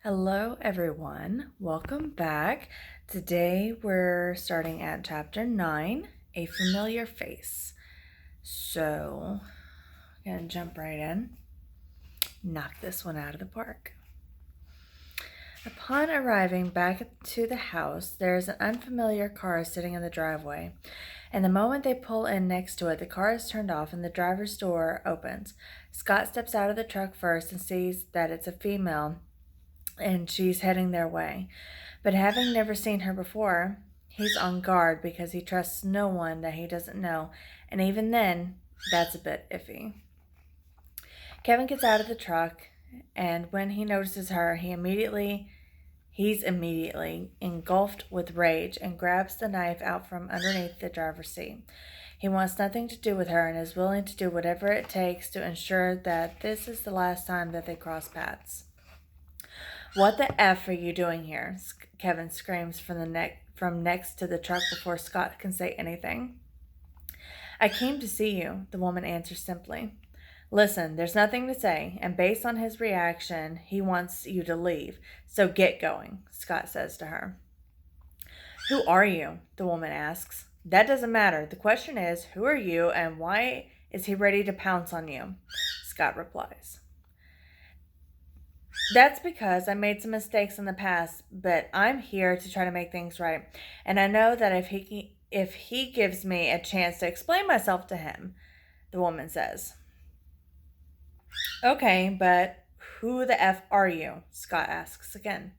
Hello, everyone. Welcome back. Today we're starting at chapter 9, A Familiar Face. So, I'm going to jump right in. Knock this one out of the park. Upon arriving back to the house, there is an unfamiliar car sitting in the driveway. And the moment they pull in next to it, the car is turned off and the driver's door opens. Scott steps out of the truck first and sees that it's a female and she's heading their way. But having never seen her before, he's on guard because he trusts no one that he doesn't know, and even then, that's a bit iffy. Kevin gets out of the truck, and when he notices her, he's immediately engulfed with rage and grabs the knife out from underneath the driver's seat. He wants nothing to do with her and is willing to do whatever it takes to ensure that this is the last time that they cross paths. "What the F are you doing here?" Kevin screams from next to the truck before Scott can say anything. "I came to see you," the woman answers simply. "Listen, there's nothing to say, and based on his reaction, he wants you to leave. So get going," Scott says to her. "Who are you?" the woman asks. "That doesn't matter. The question is, who are you and why is he ready to pounce on you?" Scott replies. "That's because I made some mistakes in the past, but I'm here to try to make things right. And I know that if he gives me a chance to explain myself to him," the woman says. "Okay, but who the F are you?" Scott asks again.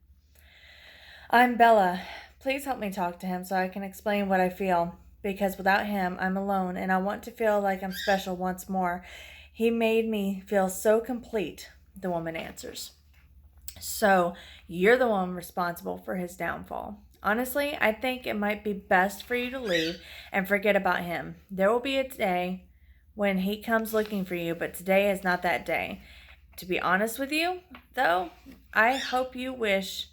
"I'm Bella. Please help me talk to him so I can explain what I feel, because without him, I'm alone, and I want to feel like I'm special once more. He made me feel so complete," the woman answers. "So, you're the one responsible for his downfall. Honestly, I think it might be best for you to leave and forget about him. There will be a day when he comes looking for you, but today is not that day. To be honest with you, though, I hope you wish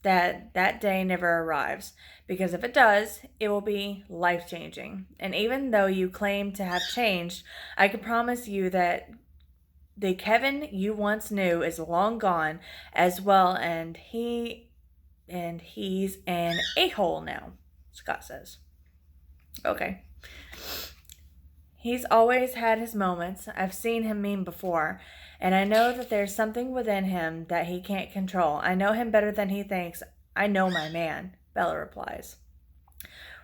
that day never arrives, because if it does, it will be life-changing. And even though you claim to have changed, I can promise you that the Kevin you once knew is long gone as well, and he's an a-hole now," Scott says. "Okay. He's always had his moments. I've seen him mean before, and I know that there's something within him that he can't control. I know him better than he thinks. I know my man," Bella replies.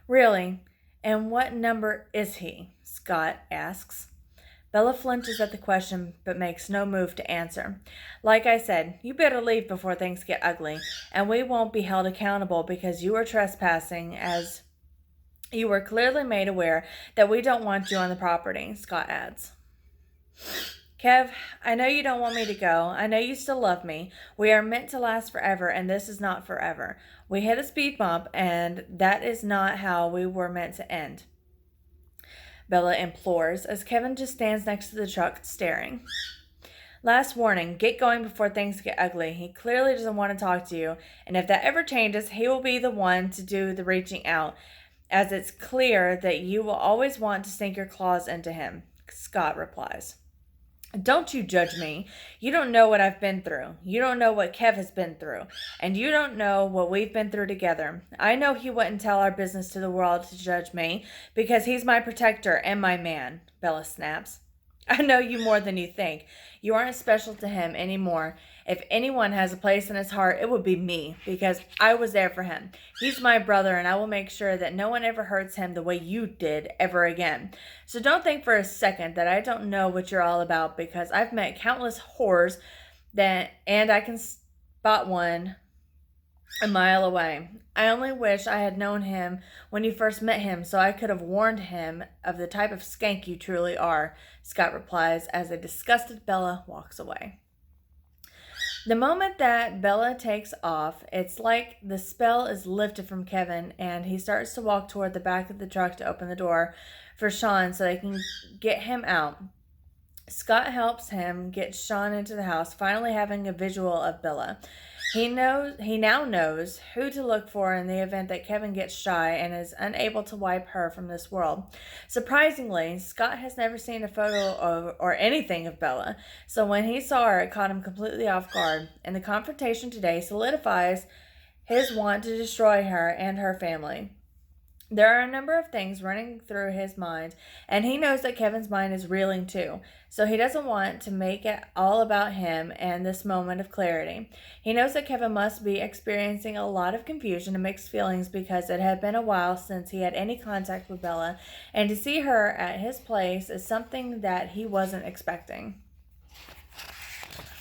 "Really? And what number is he?" Scott asks. Bella flinches at the question but makes no move to answer. "Like I said, you better leave before things get ugly, and we won't be held accountable because you were trespassing, as you were clearly made aware that we don't want you on the property," Scott adds. "Kev, I know you don't want me to go. I know you still love me. We are meant to last forever, and this is not forever. We hit a speed bump, and that is not how we were meant to end," Bella implores as Kevin just stands next to the truck staring. "Last warning, get going before things get ugly. He clearly doesn't want to talk to you, and if that ever changes, he will be the one to do the reaching out, as it's clear that you will always want to sink your claws into him," Scott replies. "Don't you judge me. You don't know what I've been through. You don't know what Kev has been through. And you don't know what we've been through together. I know he wouldn't tell our business to the world to judge me, because he's my protector and my man," Bella snaps. "I know you more than you think. You aren't special to him anymore. If anyone has a place in his heart, it would be me, because I was there for him. He's my brother, and I will make sure that no one ever hurts him the way you did ever again. So don't think for a second that I don't know what you're all about, because I've met countless whores and I can spot one a mile away. I only wish I had known him when you first met him so I could have warned him of the type of skank you truly are," Scott replies as a disgusted Bella walks away. The moment that Bella takes off, it's like the spell is lifted from Kevin, and he starts to walk toward the back of the truck to open the door for Sean so they can get him out. Scott helps him get Sean into the house, finally having a visual of Bella. He now knows who to look for in the event that Kevin gets shy and is unable to wipe her from this world. Surprisingly, Scott has never seen a photo of or anything of Bella, so when he saw her, it caught him completely off guard, and the confrontation today solidifies his want to destroy her and her family. There are a number of things running through his mind, and he knows that Kevin's mind is reeling too. So he doesn't want to make it all about him and this moment of clarity. He knows that Kevin must be experiencing a lot of confusion and mixed feelings because it had been a while since he had any contact with Bella, and to see her at his place is something that he wasn't expecting.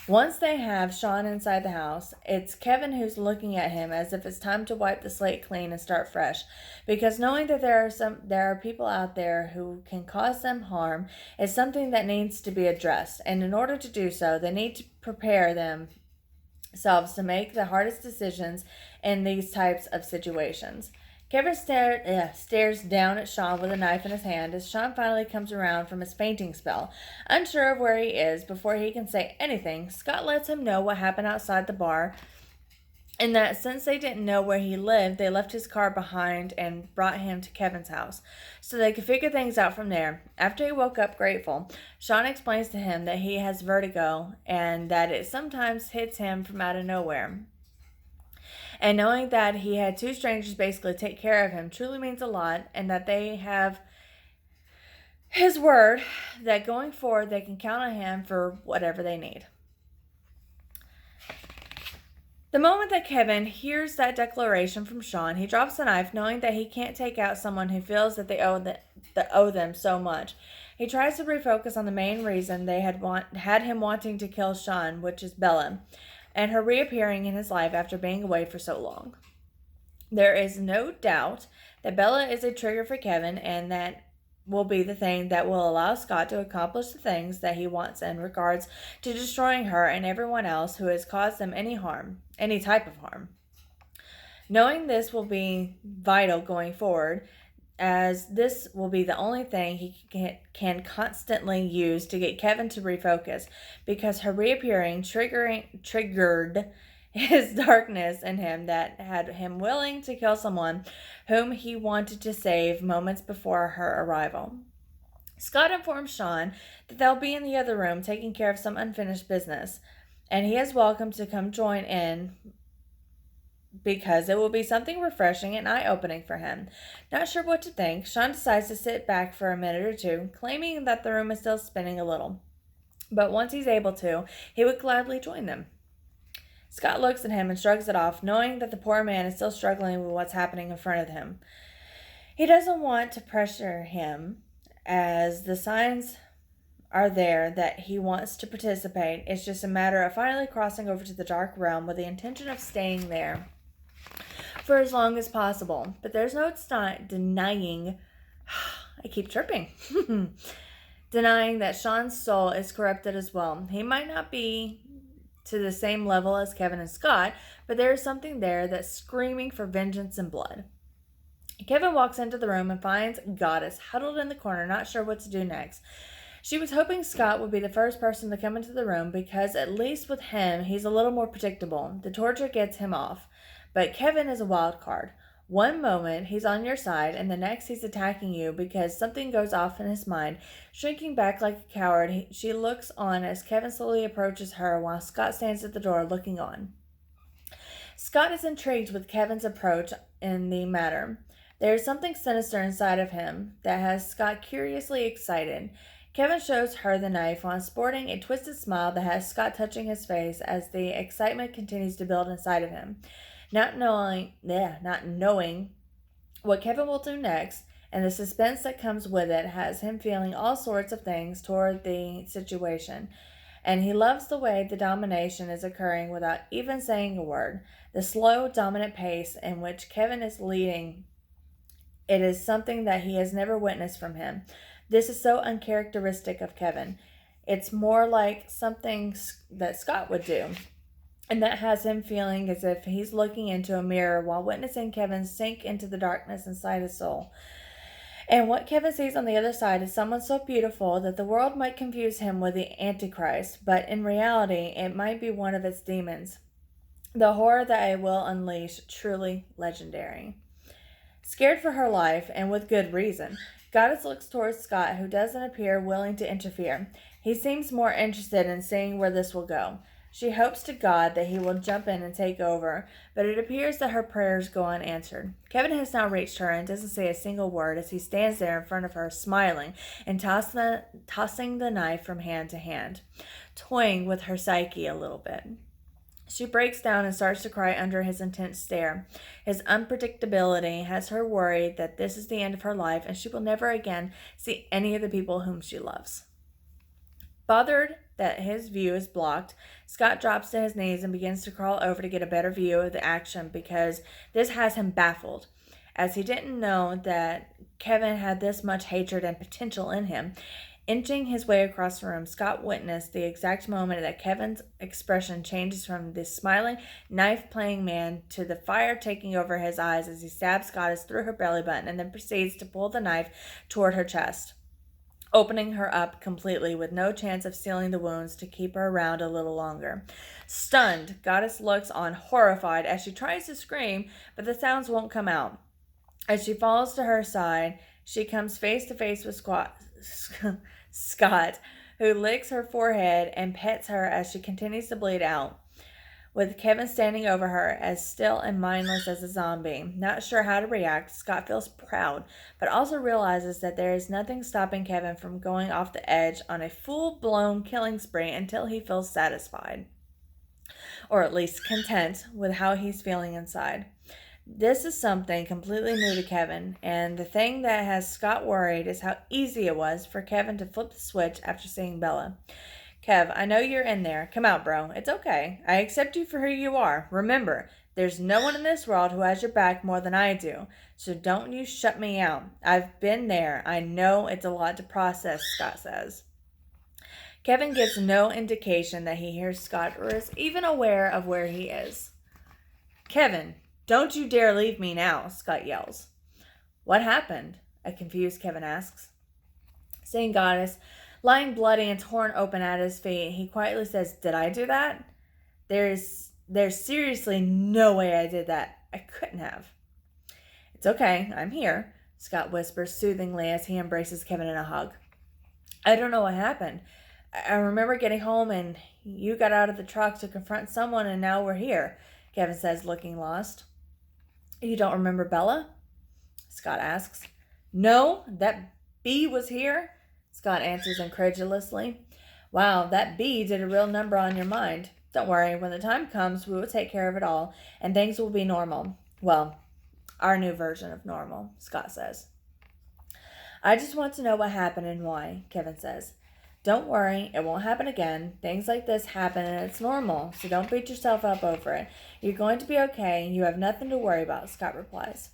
Once they have Sean inside the house, it's Kevin who's looking at him as if it's time to wipe the slate clean and start fresh, because knowing that there are people out there who can cause them harm is something that needs to be addressed, and in order to do so, they need to prepare themselves to make the hardest decisions in these types of situations. Kevin stares down at Sean with a knife in his hand as Sean finally comes around from his fainting spell. Unsure of where he is before he can say anything, Scott lets him know what happened outside the bar, and that since they didn't know where he lived, they left his car behind and brought him to Kevin's house so they could figure things out from there. After he woke up grateful, Sean explains to him that he has vertigo and that it sometimes hits him from out of nowhere. And knowing that he had two strangers basically take care of him truly means a lot, and that they have his word that going forward they can count on him for whatever they need. The moment that Kevin hears that declaration from Sean, he drops the knife, knowing that he can't take out someone who feels that they owe them so much. He tries to refocus on the main reason they had him wanting to kill Sean, which is Bella, and her reappearing in his life after being away for so long. There is no doubt that Bella is a trigger for Kevin, and that will be the thing that will allow Scott to accomplish the things that he wants in regards to destroying her and everyone else who has caused them any harm, any type of harm. Knowing this will be vital going forward, as this will be the only thing he can constantly use to get Kevin to refocus, because her reappearing triggered his darkness in him that had him willing to kill someone whom he wanted to save moments before her arrival. Scott informs Sean that they'll be in the other room taking care of some unfinished business, and he is welcome to come join in because it will be something refreshing and eye-opening for him. Not sure what to think, Sean decides to sit back for a minute or two, claiming that the room is still spinning a little. But once he's able to, he would gladly join them. Scott looks at him and shrugs it off, knowing that the poor man is still struggling with what's happening in front of him. He doesn't want to pressure him, as the signs are there that he wants to participate. It's just a matter of finally crossing over to the dark realm with the intention of staying there for as long as possible. But there's no denying, I keep tripping, denying that Sean's soul is corrupted as well. He might not be to the same level as Kevin and Scott, but there is something there that's screaming for vengeance and blood. Kevin walks into the room and finds Goddess huddled in the corner, not sure what to do next. She was hoping Scott would be the first person to come into the room because at least with him, he's a little more predictable. The torture gets him off. But Kevin is a wild card. One moment he's on your side, and the next he's attacking you because something goes off in his mind. Shrinking back like a coward, she looks on as Kevin slowly approaches her while Scott stands at the door looking on. Scott is intrigued with Kevin's approach in the matter. There is something sinister inside of him that has Scott curiously excited. Kevin shows her the knife while sporting a twisted smile that has Scott touching his face as the excitement continues to build inside of him. Not knowing what Kevin will do next, and the suspense that comes with it has him feeling all sorts of things toward the situation. And he loves the way the domination is occurring without even saying a word. The slow, dominant pace in which Kevin is leading, it is something that he has never witnessed from him. This is so uncharacteristic of Kevin. It's more like something that Scott would do. And that has him feeling as if he's looking into a mirror while witnessing Kevin sink into the darkness inside his soul. And what Kevin sees on the other side is someone so beautiful that the world might confuse him with the Antichrist, but in reality, it might be one of its demons. The horror that it will unleash, truly legendary. Scared for her life, and with good reason, Goddess looks towards Scott, who doesn't appear willing to interfere. He seems more interested in seeing where this will go. She hopes to God that he will jump in and take over, but it appears that her prayers go unanswered. Kevin has now reached her and doesn't say a single word as he stands there in front of her, smiling and tossing the knife from hand to hand, toying with her psyche a little bit. She breaks down and starts to cry under his intense stare. His unpredictability has her worried that this is the end of her life and she will never again see any of the people whom she loves. Bothered that his view is blocked, Scott drops to his knees and begins to crawl over to get a better view of the action because this has him baffled, as he didn't know that Kevin had this much hatred and potential in him. Inching his way across the room, Scott witnessed the exact moment that Kevin's expression changes from the smiling, knife-playing man to the fire taking over his eyes as he stabs Goddess through her belly button and then proceeds to pull the knife toward her chest, opening her up completely with no chance of sealing the wounds to keep her around a little longer. Stunned, Goddess looks on horrified as she tries to scream, but the sounds won't come out. As she falls to her side, she comes face to face with Scott, who licks her forehead and pets her as she continues to bleed out, with Kevin standing over her as still and mindless as a zombie. Not sure how to react, Scott feels proud, but also realizes that there is nothing stopping Kevin from going off the edge on a full-blown killing spree until he feels satisfied, or at least content with how he's feeling inside. This is something completely new to Kevin, and the thing that has Scott worried is how easy it was for Kevin to flip the switch after seeing Bella. Kev, I know you're in there. Come out, bro. It's okay. I accept you for who you are. Remember, there's no one in this world who has your back more than I do, so don't you shut me out. I've been there. I know it's a lot to process, Scott says. Kevin gives no indication that he hears Scott or is even aware of where he is. Kevin, don't you dare leave me now, Scott yells. What happened? A confused Kevin asks. Seeing Goddess lying bloody and torn open at his feet, he quietly says, Did I do that? There's seriously no way I did that. I couldn't have. It's okay, I'm here, Scott whispers soothingly as he embraces Kevin in a hug. I don't know what happened. I remember getting home and you got out of the truck to confront someone and now we're here, Kevin says, looking lost. You don't remember Bella? Scott asks. No, that bee was here, Scott answers incredulously. Wow, that bee did a real number on your mind. Don't worry, when the time comes, we will take care of it all, and things will be normal. Well, our new version of normal, Scott says. I just want to know what happened and why, Kevin says. Don't worry, it won't happen again. Things like this happen and it's normal, so don't beat yourself up over it. You're going to be okay. You have nothing to worry about, Scott replies.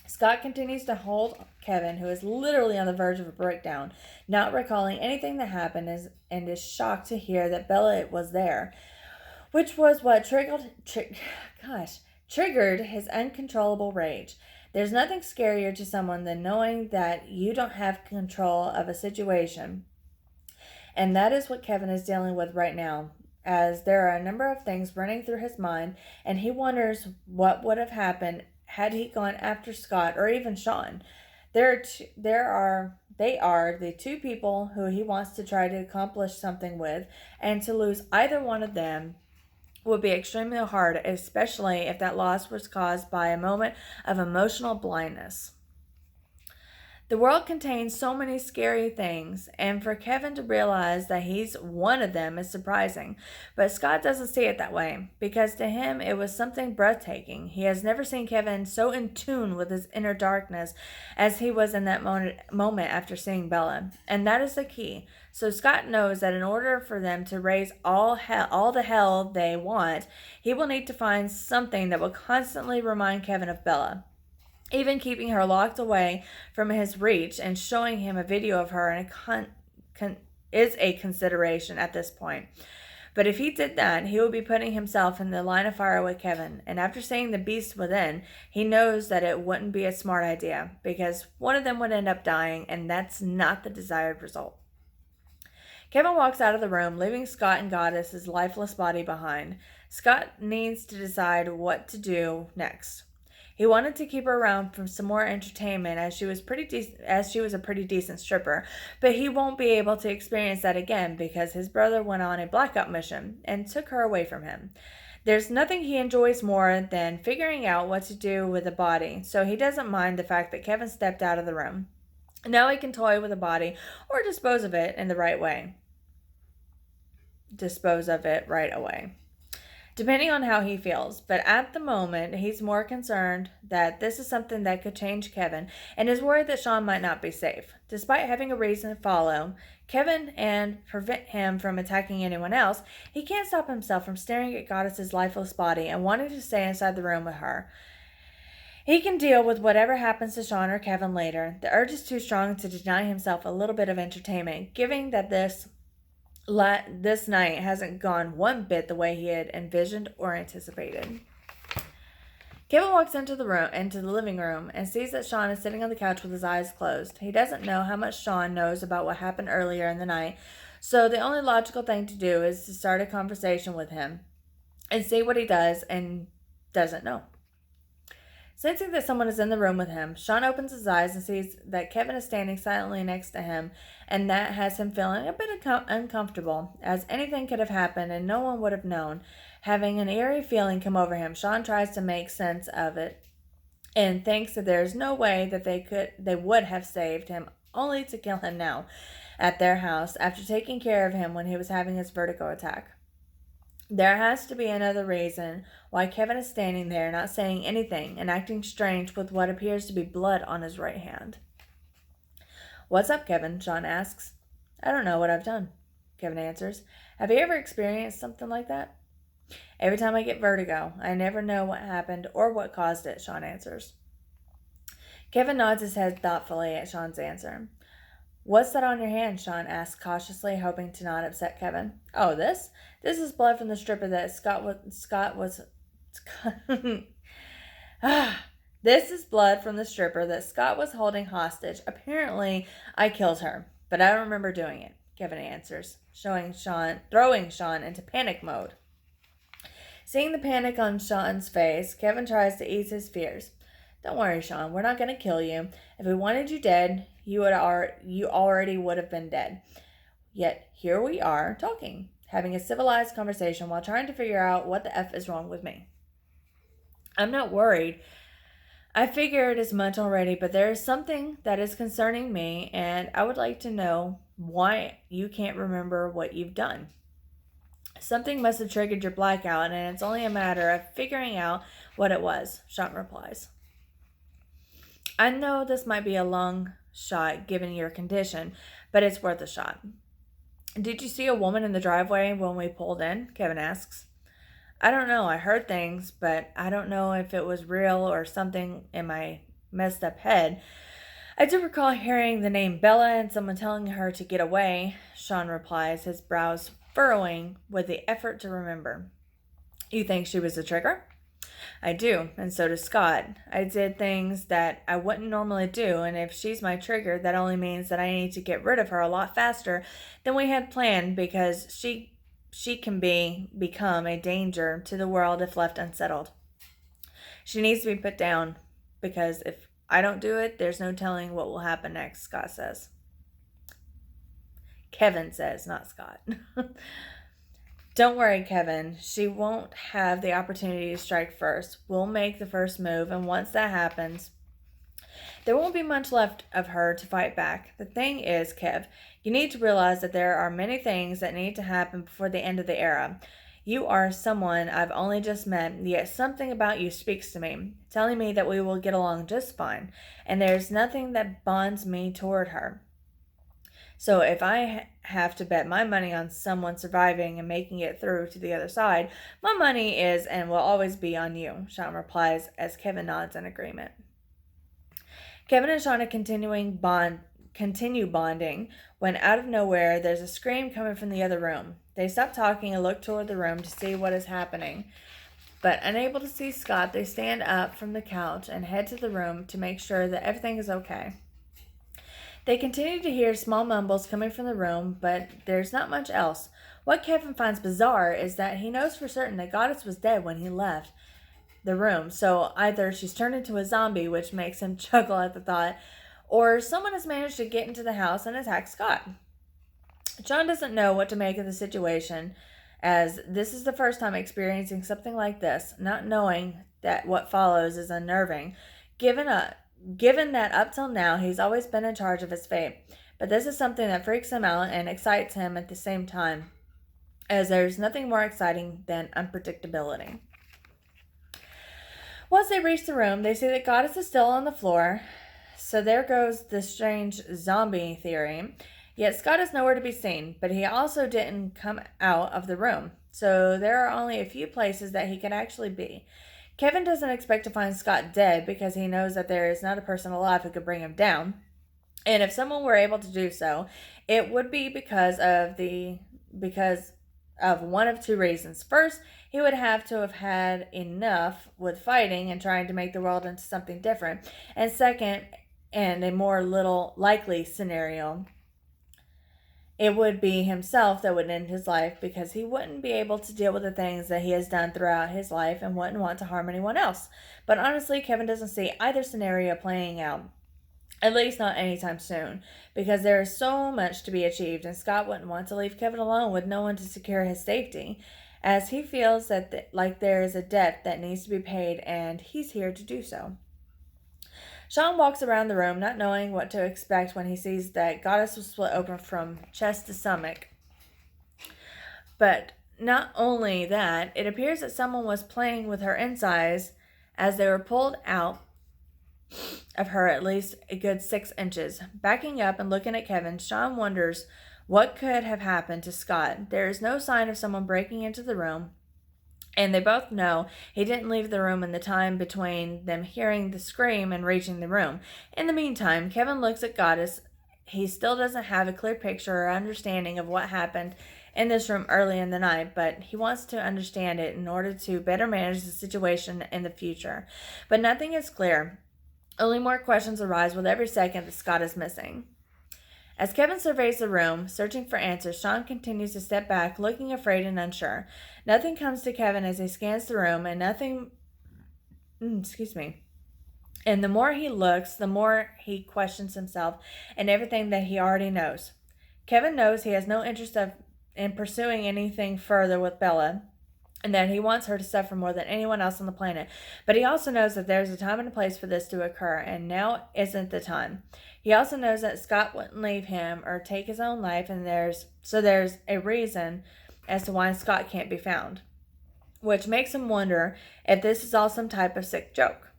Scott continues to hold Kevin, who is literally on the verge of a breakdown, not recalling anything that happened, and is shocked to hear that Bella was there, which was what triggered his uncontrollable rage. There's nothing scarier to someone than knowing that you don't have control of a situation. And that is what Kevin is dealing with right now, as there are a number of things running through his mind, and he wonders what would have happened had he gone after Scott or even Sean. They are the two people who he wants to try to accomplish something with, and to lose either one of them would be extremely hard, especially if that loss was caused by a moment of emotional blindness. The world contains so many scary things, and for Kevin to realize that he's one of them is surprising. But Scott doesn't see it that way, because to him it was something breathtaking. He has never seen Kevin so in tune with his inner darkness as he was in that moment after seeing Bella. And that is the key. So Scott knows that in order for them to raise all the hell they want, he will need to find something that will constantly remind Kevin of Bella. Even keeping her locked away from his reach and showing him a video of her is a consideration at this point. But if he did that, he would be putting himself in the line of fire with Kevin. And after seeing the beast within, he knows that it wouldn't be a smart idea because one of them would end up dying, and that's not the desired result. Kevin walks out of the room, leaving Scott and Goddess's lifeless body behind. Scott needs to decide what to do next. He wanted to keep her around for some more entertainment as she was a pretty decent stripper, but he won't be able to experience that again because his brother went on a blackout mission and took her away from him. There's nothing he enjoys more than figuring out what to do with a body, so he doesn't mind the fact that Kevin stepped out of the room. Now he can toy with a body or dispose of it in the right way. Dispose of it right away, depending on how he feels. But at the moment, he's more concerned that this is something that could change Kevin and is worried that Sean might not be safe. Despite having a reason to follow Kevin and prevent him from attacking anyone else, he can't stop himself from staring at Goddess's lifeless body and wanting to stay inside the room with her. He can deal with whatever happens to Sean or Kevin later. The urge is too strong to deny himself a little bit of entertainment, given that this night hasn't gone one bit the way he had envisioned or anticipated. Kevin walks into the living room, and sees that Sean is sitting on the couch with his eyes closed. He doesn't know how much Sean knows about what happened earlier in the night, so the only logical thing to do is to start a conversation with him and see what he does and doesn't know. Sensing that someone is in the room with him, Sean opens his eyes and sees that Kevin is standing silently next to him, and that has him feeling a bit uncomfortable, as anything could have happened and no one would have known. Having an eerie feeling come over him, Sean tries to make sense of it and thinks that there is no way that they would have saved him, only to kill him now at their house after taking care of him when he was having his vertigo attack. There has to be another reason why Kevin is standing there, not saying anything, and acting strange with what appears to be blood on his right hand. "What's up, Kevin?" Sean asks. "I don't know what I've done," Kevin answers. "Have you ever experienced something like that?" "Every time I get vertigo. I never know what happened or what caused it," Sean answers. Kevin nods his head thoughtfully at Sean's answer. "What's that on your hand?" Sean asks cautiously, hoping to not upset Kevin. "Oh, this? This is blood from the stripper that This is blood from the stripper that Scott was holding hostage. Apparently, I killed her, but I don't remember doing it," Kevin answers, throwing Sean into panic mode. Seeing the panic on Sean's face, Kevin tries to ease his fears. "Don't worry, Sean. We're not going to kill you. If we wanted you dead, you already would have been dead. Yet here we are talking, having a civilized conversation while trying to figure out what the F is wrong with me." "I'm not worried. I figured as much already, but there is something that is concerning me, and I would like to know why you can't remember what you've done." "Something must have triggered your blackout, and it's only a matter of figuring out what it was," Sean replies. "I know this might be a long shot given your condition, but it's worth a shot." "Did you see a woman in the driveway when we pulled in?" Kevin asks. "I don't know. I heard things, but I don't know if it was real or something in my messed up head. I do recall hearing the name Bella and someone telling her to get away," Sean replies, his brows furrowing with the effort to remember. "You think she was the trigger?" "I do, and so does Scott. I did things that I wouldn't normally do, and if she's my trigger, that only means that I need to get rid of her a lot faster than we had planned because she can become a danger to the world if left unsettled. She needs to be put down because if I don't do it, there's no telling what will happen next," Scott says. Kevin says, not Scott. "Don't worry, Kevin. She won't have the opportunity to strike first. We'll make the first move, and once that happens, there won't be much left of her to fight back. The thing is, Kev, you need to realize that there are many things that need to happen before the end of the era. You are someone I've only just met, yet something about you speaks to me, telling me that we will get along just fine, and there's nothing that bonds me toward her. So if I have to bet my money on someone surviving and making it through to the other side, my money is and will always be on you," Sean replies as Kevin nods in agreement. Kevin and Sean are continuing continue bonding when out of nowhere there's a scream coming from the other room. They stop talking and look toward the room to see what is happening. But unable to see Scott, they stand up from the couch and head to the room to make sure that everything is okay. They continue to hear small mumbles coming from the room, but there's not much else. What Kevin finds bizarre is that he knows for certain that Goddess was dead when he left the room, so either she's turned into a zombie, which makes him chuckle at the thought, or someone has managed to get into the house and attack Scott. Sean doesn't know what to make of the situation, as this is the first time experiencing something like this. Not knowing that what follows is unnerving, given that up till now he's always been in charge of his fate. But this is something that freaks him out and excites him at the same time, as there's nothing more exciting than unpredictability. Once they reach the room, they see that Goddess is still on the floor, so there goes the strange zombie theory. Yet Scott is nowhere to be seen, but he also didn't come out of the room, so there are only a few places that he could actually be. Kevin doesn't expect to find Scott dead because he knows that there is not a person alive who could bring him down. And if someone were able to do so, it would be because of one of two reasons. First, he would have to have had enough with fighting and trying to make the world into something different. And second, and a more little likely scenario, it would be himself that would end his life because he wouldn't be able to deal with the things that he has done throughout his life and wouldn't want to harm anyone else. But honestly, Kevin doesn't see either scenario playing out, at least not anytime soon, because there is so much to be achieved, and Scott wouldn't want to leave Kevin alone with no one to secure his safety, as he feels that like there is a debt that needs to be paid, and he's here to do so. Sean walks around the room, not knowing what to expect when he sees that Goddess was split open from chest to stomach. But not only that, it appears that someone was playing with her insides as they were pulled out of her at least a good 6 inches. Backing up and looking at Kevin, Sean wonders what could have happened to Scott. There is no sign of someone breaking into the room, and they both know he didn't leave the room in the time between them hearing the scream and reaching the room. In the meantime, Kevin looks at Goddess. He still doesn't have a clear picture or understanding of what happened in this room early in the night, but he wants to understand it in order to better manage the situation in the future. But nothing is clear. Only more questions arise with every second that Scott is missing. As Kevin surveys the room, searching for answers, Sean continues to step back, looking afraid and unsure. Nothing comes to Kevin as he scans the room, and And the more he looks, the more he questions himself and everything that he already knows. Kevin knows he has no interest in pursuing anything further with Bella, and that he wants her to suffer more than anyone else on the planet. But he also knows that there's a time and a place for this to occur, and now isn't the time. He also knows that Scott wouldn't leave him or take his own life, and there's a reason as to why Scott can't be found, which makes him wonder if this is all some type of sick joke,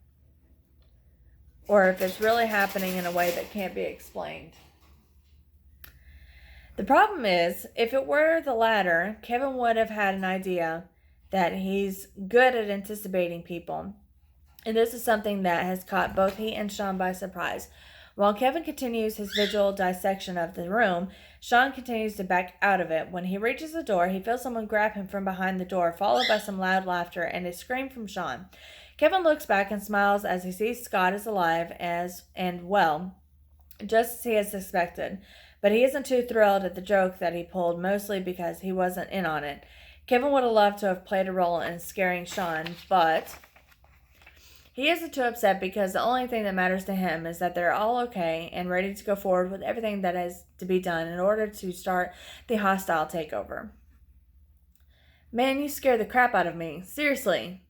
or if it's really happening in a way that can't be explained. The problem is, if it were the latter, Kevin would have had an idea that he's good at anticipating people, and this is something that has caught both he and Sean by surprise. While Kevin continues his visual dissection of the room, Sean continues to back out of it. When he reaches the door, he feels someone grab him from behind the door, followed by some loud laughter and a scream from Sean. Kevin looks back and smiles as he sees Scott is alive and well, just as he had suspected. But he isn't too thrilled at the joke that he pulled, mostly because he wasn't in on it. Kevin would have loved to have played a role in scaring Sean, but he isn't too upset because the only thing that matters to him is that they're all okay and ready to go forward with everything that is to be done in order to start the hostile takeover. Man, you scared the crap out of me. Seriously.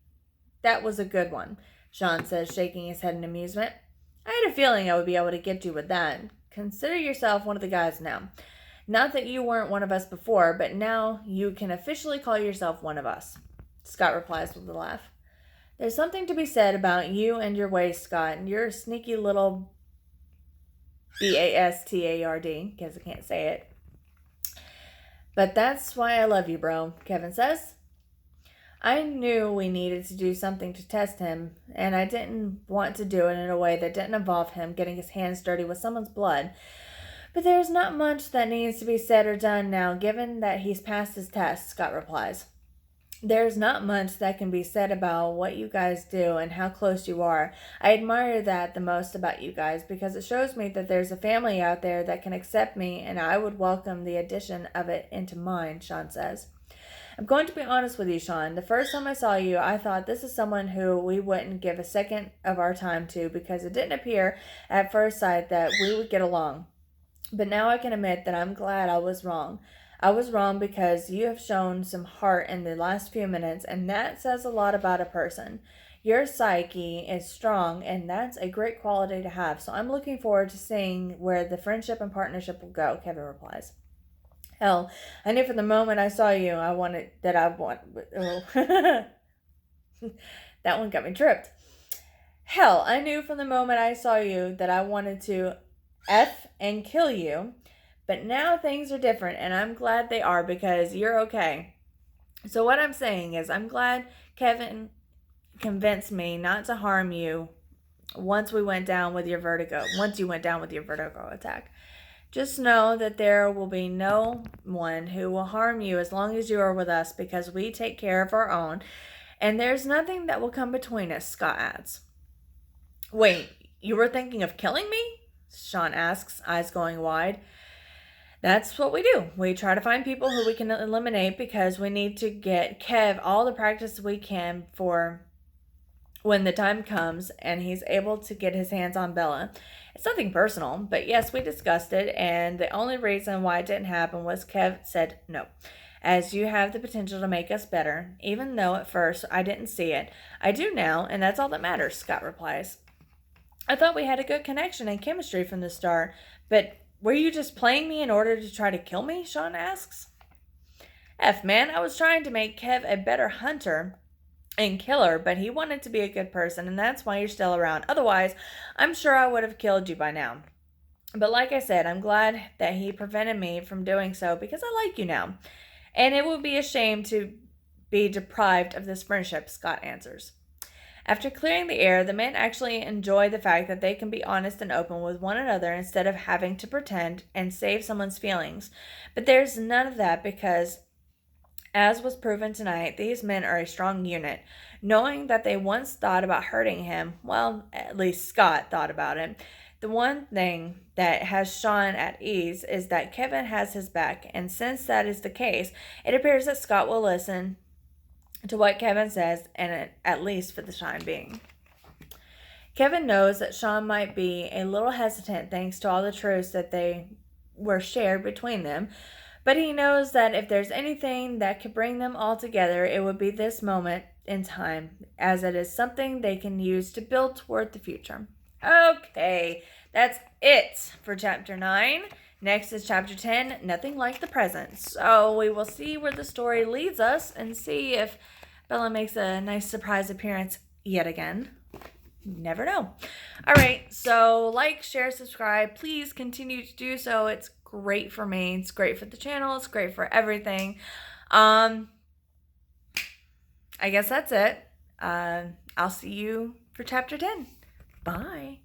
That was a good one, Sean says, shaking his head in amusement. I had a feeling I would be able to get you with that. Consider yourself one of the guys now. Not that you weren't one of us before, but now you can officially call yourself one of us, Scott replies with a laugh. There's something to be said about you and your ways, Scott. You're a sneaky little bastard, because I can't say it. But that's why I love you, bro, Kevin says. I knew we needed to do something to test him, and I didn't want to do it in a way that didn't involve him getting his hands dirty with someone's blood. But there's not much that needs to be said or done now, given that he's passed his test, Scott replies. There's not much that can be said about what you guys do and how close you are. I admire that the most about you guys because it shows me that there's a family out there that can accept me, and I would welcome the addition of it into mine, Sean says. I'm going to be honest with you, Sean. The first time I saw you, I thought this is someone who we wouldn't give a second of our time to because it didn't appear at first sight that we would get along. But now I can admit that I'm glad I was wrong. I was wrong because you have shown some heart in the last few minutes, and that says a lot about a person. Your psyche is strong, and that's a great quality to have. So I'm looking forward to seeing where the friendship and partnership will go, Kevin replies. Hell, I knew from the moment I saw you, oh. That one got me tripped. Hell, I knew from the moment I saw you that I wanted to F and kill you. But now things are different, and I'm glad they are because you're okay. So what I'm saying is I'm glad Kevin convinced me not to harm you once you went down with your vertigo attack. Just know that there will be no one who will harm you as long as you are with us because we take care of our own, and there's nothing that will come between us, Scott adds. Wait, you were thinking of killing me? Sean asks, eyes going wide. That's what we do. We try to find people who we can eliminate because we need to get Kev all the practice we can for when the time comes and he's able to get his hands on Bella. It's nothing personal, but yes, we discussed it, and the only reason why it didn't happen was Kev said no. As you have the potential to make us better, even though at first I didn't see it. I do now, and that's all that matters, Scott replies. I thought we had a good connection and chemistry from the start, but were you just playing me in order to try to kill me? Sean asks. Man, I was trying to make Kev a better hunter and killer, but he wanted to be a good person, and that's why you're still around. Otherwise, I'm sure I would have killed you by now. But like I said, I'm glad that he prevented me from doing so because I like you now. And it would be a shame to be deprived of this friendship, Scott answers. After clearing the air, the men actually enjoy the fact that they can be honest and open with one another instead of having to pretend and save someone's feelings. But there's none of that because, as was proven tonight, these men are a strong unit. Knowing that they once thought about hurting him, well, at least Scott thought about it. The one thing that has Sean at ease is that Kevin has his back, and since that is the case, it appears that Scott will listen to what Kevin says, and at least for the time being. Kevin knows that Sean might be a little hesitant thanks to all the truths that they were shared between them, but he knows that if there's anything that could bring them all together, it would be this moment in time, as it is something they can use to build toward the future. Okay, that's it for Chapter 9. Next is Chapter 10, Nothing Like the Present. So we will see where the story leads us and see if Bella makes a nice surprise appearance yet again. Never know. All right, so like, share, subscribe. Please continue to do so. It's great for me. It's great for the channel. It's great for everything. I guess that's it. I'll see you for Chapter 10. Bye.